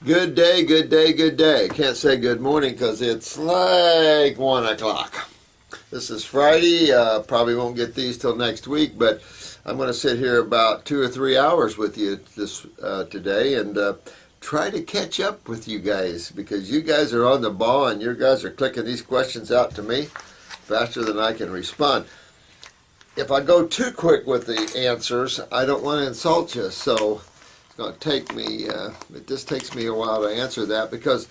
Good day, good day, good day. Can't say good morning because it's like 1 o'clock. This is Friday. Probably won't get these till next week, but I'm going to sit here about 2 or 3 hours with you today and try to catch up with you guys because you guys are on the ball and you guys are clicking these questions out to me faster than I can respond. If I go too quick with the answers, I don't want to insult you, so it's going to take me, it just takes me a while to answer that because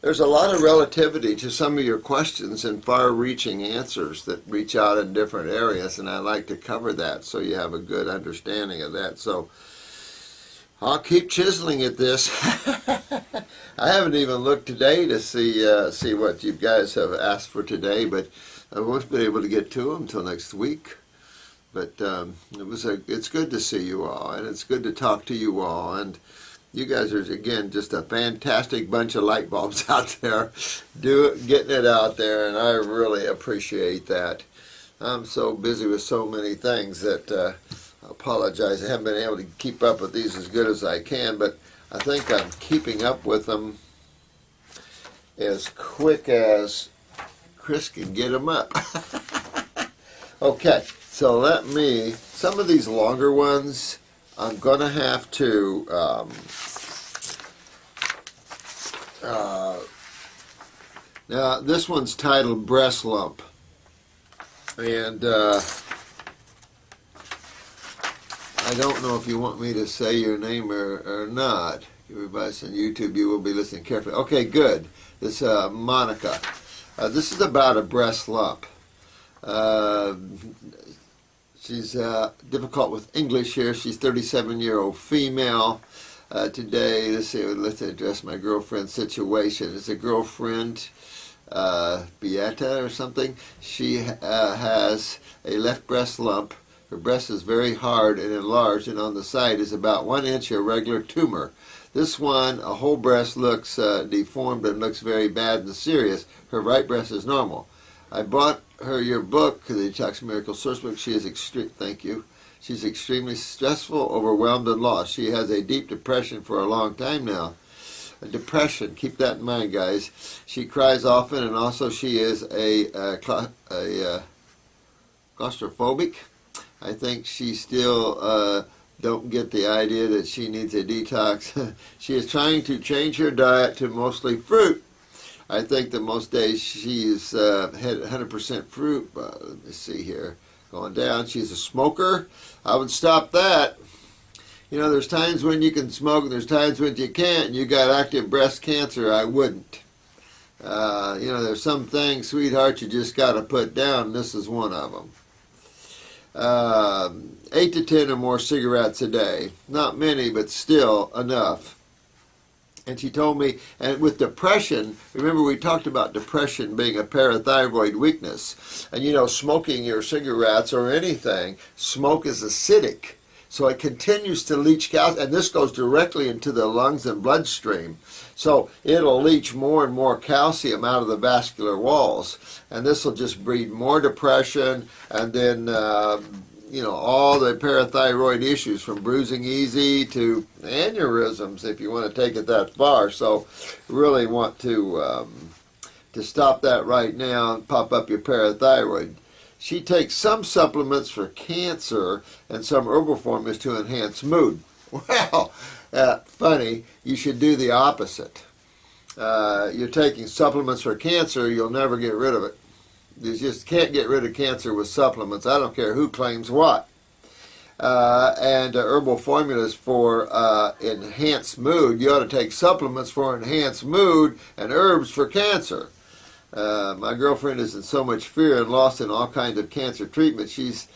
there's a lot of relativity to some of your questions and far-reaching answers that reach out in different areas, and I like to cover that so you have a good understanding of that. So I'll keep chiseling at this. I haven't even looked today to see what you guys have asked for today, but I won't be able to get to them until next week. But it's good to see you all, and it's good to talk to you all, and you guys are, again, just a fantastic bunch of light bulbs out there, getting it out there, and I really appreciate that. I'm so busy with so many things that I apologize. I haven't been able to keep up with these as good as I can, but I think I'm keeping up with them as quick as Chris can get them up. Okay. So some of these longer ones, I'm going to have to, now this one's titled Breast Lump, and I don't know if you want me to say your name or not. Everybody's on YouTube, you will be listening carefully. Okay, good. This Monica. This is about a breast lump. She's difficult with English here. She's a 37-year-old female. Today, let's address my girlfriend's situation. It's a girlfriend, Beata or something. She has a left breast lump. Her breast is very hard and enlarged, and on the side is about 1 inch irregular tumor. This one, a whole breast, looks deformed and looks very bad and serious. Her right breast is normal. I bought her your book, the Detox Miracle Source Book. She is thank you. She's extremely stressful, overwhelmed, and lost. She has a deep depression for a long time now. A depression, keep that in mind, guys. She cries often, and also she is a claustrophobic. I think she still don't get the idea that she needs a detox. She is trying to change her diet to mostly fruit. I think that most days she's had 100% fruit. Let me see here. Going down. She's a smoker. I would stop that. You know, there's times when you can smoke and there's times when you can't. And you got active breast cancer. I wouldn't. You know, there's some things, sweetheart, you just got to put down. And this is one of them. 8 to 10 or more cigarettes a day. Not many, but still enough. And she told me, and with depression, remember we talked about depression being a parathyroid weakness. And you know, smoking your cigarettes or anything, smoke is acidic. So it continues to leach calcium, and this goes directly into the lungs and bloodstream. So it'll leach more and more calcium out of the vascular walls. And this will just breed more depression, and then you know, all the parathyroid issues from bruising easy to aneurysms, if you want to take it that far. So really want to stop that right now and pop up your parathyroid. She takes some supplements for cancer and some herbal formulas to enhance mood. Well, funny, you should do the opposite. You're taking supplements for cancer, you'll never get rid of it. You just can't get rid of cancer with supplements. I don't care who claims what. And herbal formulas for enhanced mood. You ought to take supplements for enhanced mood and herbs for cancer. My girlfriend is in so much fear and lost in all kinds of cancer treatment. She's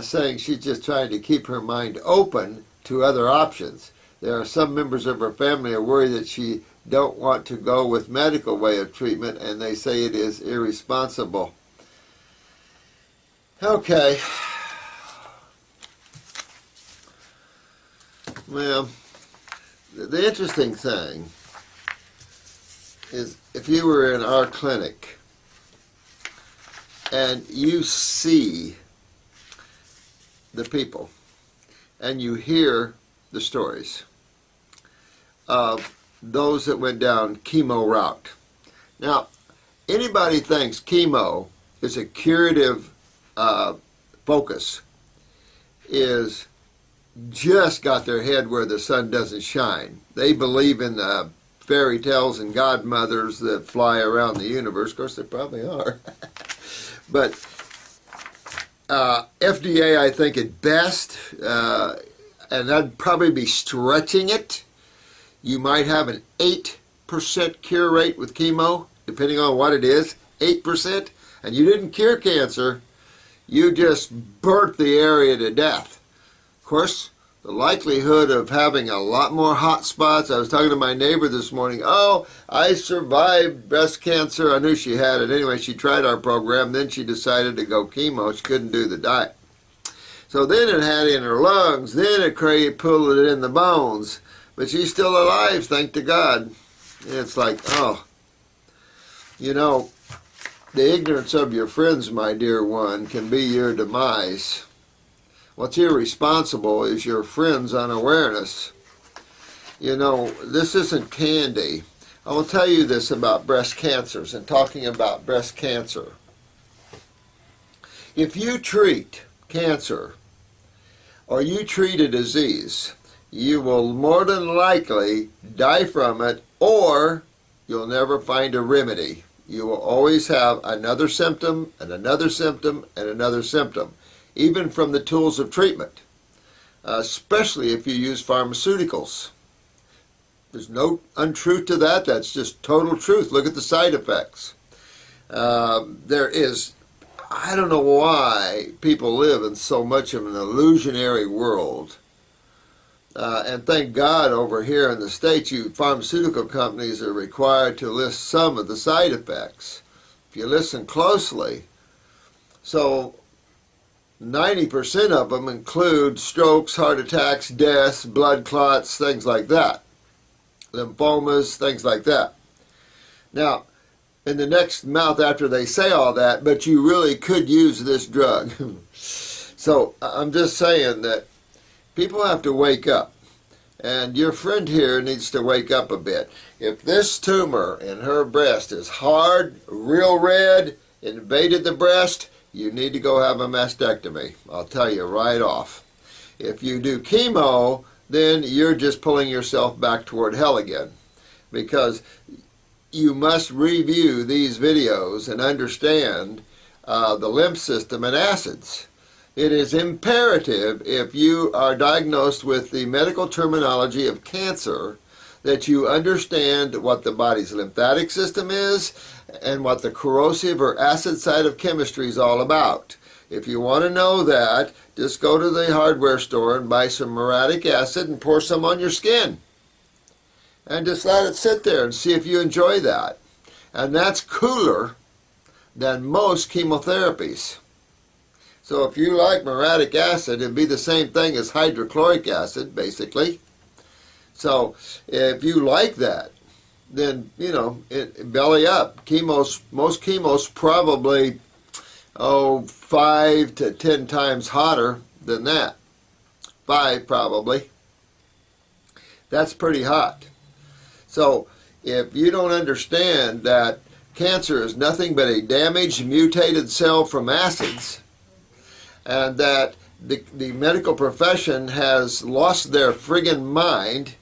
saying she's just trying to keep her mind open to other options. There are some members of her family are worried that she don't want to go with medical way of treatment, and they say it is irresponsible. Okay. Well, the interesting thing is if you were in our clinic and you see the people and you hear the stories of those that went down chemo route. Now, anybody thinks chemo is a curative focus is just got their head where the sun doesn't shine. They believe in the fairy tales and godmothers that fly around the universe. Of course, they probably are. But FDA, I think, at best, and that'd probably be stretching it, you might have an 8% cure rate with chemo, depending on what it is, 8%, and you didn't cure cancer, you just burnt the area to death. Of course, the likelihood of having a lot more hot spots. I was talking to my neighbor this morning. Oh, I survived breast cancer. I knew she had it. Anyway, she tried our program. Then she decided to go chemo. She couldn't do the diet. So then it had it in her lungs. Then it pulled it in the bones. But she's still alive, thank to God. And it's like, oh, you know, the ignorance of your friends, my dear one, can be your demise. What's irresponsible is your friends' unawareness. You know, this isn't candy. I will tell you this about breast cancers and talking about breast cancer. If you treat cancer or you treat a disease, you will more than likely die from it, or you'll never find a remedy. You will always have another symptom and another symptom and another symptom, even from the tools of treatment, especially if you use pharmaceuticals. There's no untruth to that. That's just total truth. Look at the side effects. There is, I don't know why people live in so much of an illusionary world. And thank God over here in the States, you pharmaceutical companies are required to list some of the side effects. If you listen closely, so 90% of them include strokes, heart attacks, deaths, blood clots, things like that. Lymphomas, things like that. Now, in the next mouth after they say all that, but you really could use this drug. So I'm just saying that people have to wake up, and your friend here needs to wake up a bit. If this tumor in her breast is hard, real red, invaded the breast, you need to go have a mastectomy. I'll tell you right off. If you do chemo, then you're just pulling yourself back toward hell again, because you must review these videos and understand the lymph system and acids. It is imperative, if you are diagnosed with the medical terminology of cancer, that you understand what the body's lymphatic system is and what the corrosive or acid side of chemistry is all about. If you want to know that, just go to the hardware store and buy some muriatic acid and pour some on your skin. And just let it sit there and see if you enjoy that. And that's cooler than most chemotherapies. So if you like muriatic acid, it'd be the same thing as hydrochloric acid, basically. So if you like that, then, you know, belly up. Most chemos probably, 5 to 10 times hotter than that. 5 probably. That's pretty hot. So if you don't understand that cancer is nothing but a damaged, mutated cell from acids, and that the medical profession has lost their friggin' mind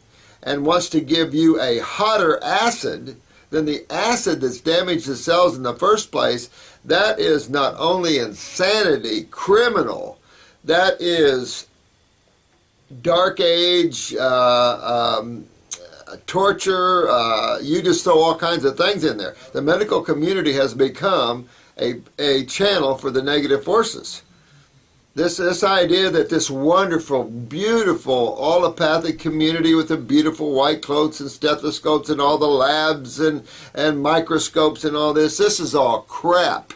and wants to give you a hotter acid than the acid that's damaged the cells in the first place, that is not only insanity, criminal, that is dark age, torture, you just throw all kinds of things in there. The medical community has become a channel for the negative forces. This idea that this wonderful, beautiful, allopathic community with the beautiful white coats and stethoscopes and all the labs and microscopes and all this is all crap.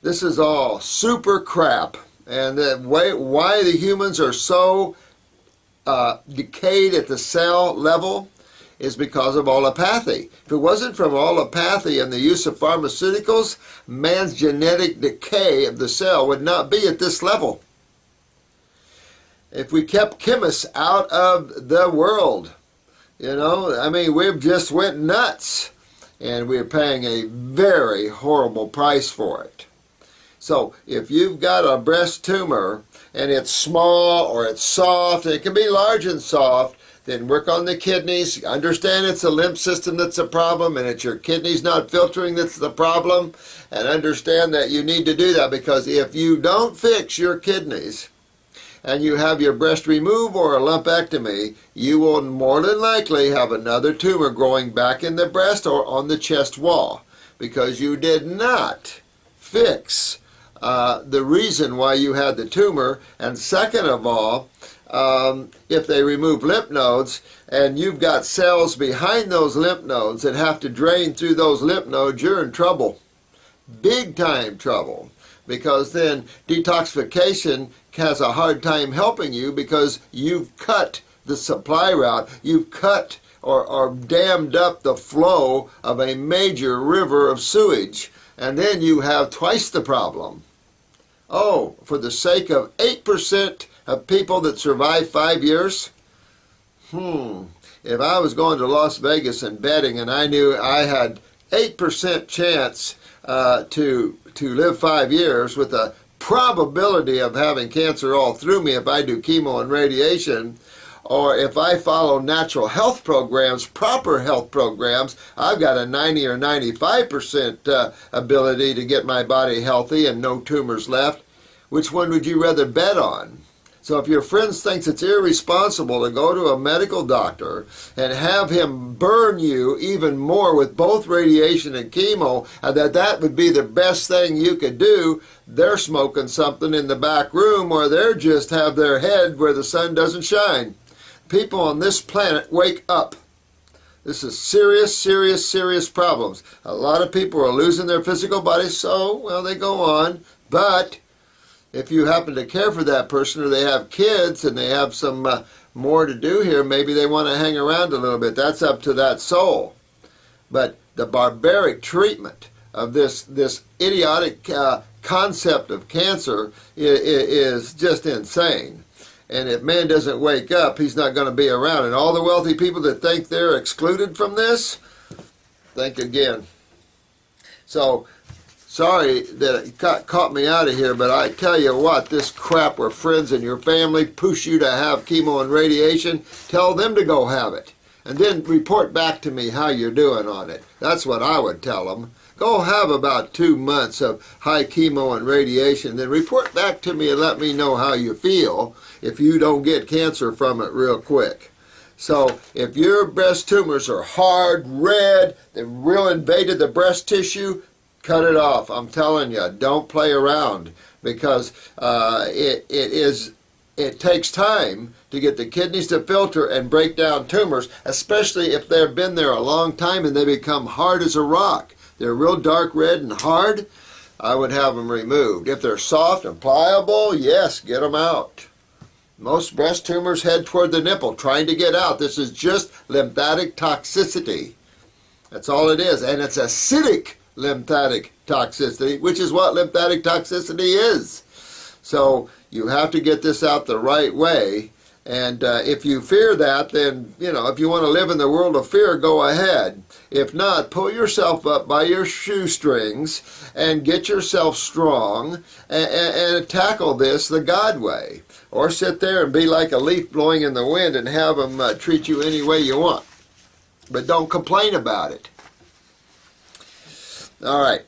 This is all super crap. And why the humans are so decayed at the cell level is because of allopathy. If it wasn't from allopathy and the use of pharmaceuticals, man's genetic decay of the cell would not be at this level. If we kept chemists out of the world, You know, I mean, we've just went nuts, and we're paying a very horrible price for it. So if you've got a breast tumor and it's small or it's soft, and it can be large and soft, then work on the kidneys. Understand it's a lymph system that's a problem, and it's your kidneys not filtering that's the problem. And understand that you need to do that, because if you don't fix your kidneys and you have your breast removed or a lumpectomy, you will more than likely have another tumor growing back in the breast or on the chest wall, because you did not fix the reason why you had the tumor. And second of all, if they remove lymph nodes and you've got cells behind those lymph nodes that have to drain through those lymph nodes, you're in trouble. Big time trouble. Because then detoxification has a hard time helping you, because you've cut the supply route. You've cut or dammed up the flow of a major river of sewage. And then you have twice the problem. Oh, for the sake of 8% of people that survive 5 years? If I was going to Las Vegas and betting and I knew I had 8% chance to live 5 years with a probability of having cancer all through me if I do chemo and radiation, or if I follow natural health programs, proper health programs, I've got a 90 or 95% ability to get my body healthy and no tumors left. Which one would you rather bet on? So if your friend thinks it's irresponsible to go to a medical doctor and have him burn you even more with both radiation and chemo, and that would be the best thing you could do, they're smoking something in the back room, or they're just have their head where the sun doesn't shine. People on this planet, wake up. This is serious, serious, serious problems. A lot of people are losing their physical bodies, so, well, they go on. But if you happen to care for that person, or they have kids and they have some more to do here, maybe they want to hang around a little bit. That's up to that soul. But the barbaric treatment of this idiotic concept of cancer is just insane. And if man doesn't wake up, he's not going to be around. And all the wealthy people that think they're excluded from this, think again. So, sorry that it caught me out of here, but I tell you what, this crap where friends and your family push you to have chemo and radiation, tell them to go have it. And then report back to me how you're doing on it. That's what I would tell them. Go have about 2 months of high chemo and radiation, then report back to me and let me know how you feel if you don't get cancer from it real quick. So if your breast tumors are hard, red, they real invaded the breast tissue, cut it off. I'm telling you, don't play around, because it takes time to get the kidneys to filter and break down tumors, especially if they've been there a long time and they become hard as a rock. They're real dark red and hard, I would have them removed. If they're soft and pliable, yes, get them out. Most breast tumors head toward the nipple, trying to get out. This is just lymphatic toxicity. That's all it is. And it's acidic lymphatic toxicity, which is what lymphatic toxicity is. So you have to get this out the right way. And if you fear that, then, if you want to live in the world of fear, go ahead. If not, pull yourself up by your shoestrings and get yourself strong and tackle this the God way. Or sit there and be like a leaf blowing in the wind and have them treat you any way you want. But don't complain about it. All right.